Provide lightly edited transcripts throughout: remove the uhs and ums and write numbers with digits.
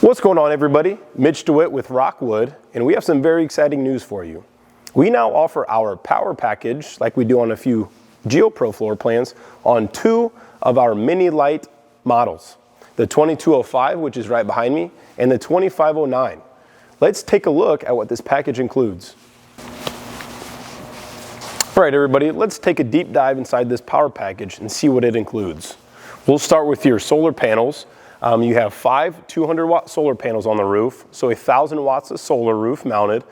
What's going on, everybody? Mitch DeWitt with Rockwood, and we have some very exciting news for you. We now offer our power package, like we do on a few GeoPro floor plans, on two of our Mini Lite models, the 2205, which is right behind me, and the 2509. Let's take a look at what this package includes. All right, everybody, let's take a deep dive inside this power package and see what it includes. We'll start with your solar panels. You have 5 200-watt solar panels on the roof, so 1,000 watts of solar roof mounted.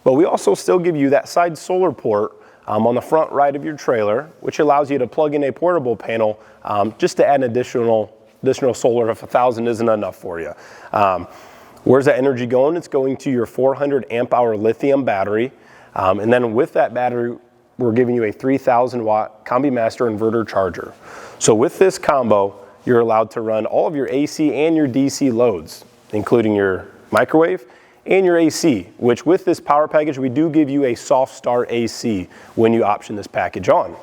But we also still give you that side solar port on the front right of your trailer, which allows you to plug in a portable panel just to add an additional solar if 1,000 isn't enough for you. Where's that energy going? It's going to your 400 amp hour lithium battery. And then with that battery, we're giving you a 3,000 watt Combi Master inverter charger. So with this combo, you're allowed to run all of your AC and your DC loads, including your microwave and your AC, which with this power package, we do give you a soft start AC when you option this package on.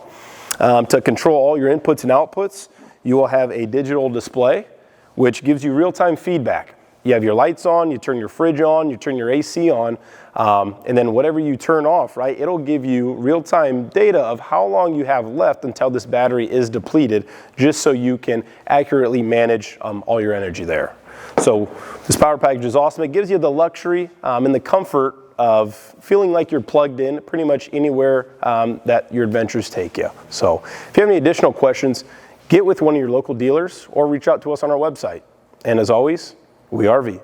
To control all your inputs and outputs, you will have a digital display, which gives you real-time feedback. You have your lights on, you turn your fridge on, you turn your AC on, and then whatever you turn off, right, it'll give you real-time data of how long you have left until this battery is depleted, just so you can accurately manage all your energy there. So this power package is awesome. It gives you the luxury and the comfort of feeling like you're plugged in pretty much anywhere that your adventures take you. So if you have any additional questions, get with one of your local dealers or reach out to us on our website. And as always, we RV.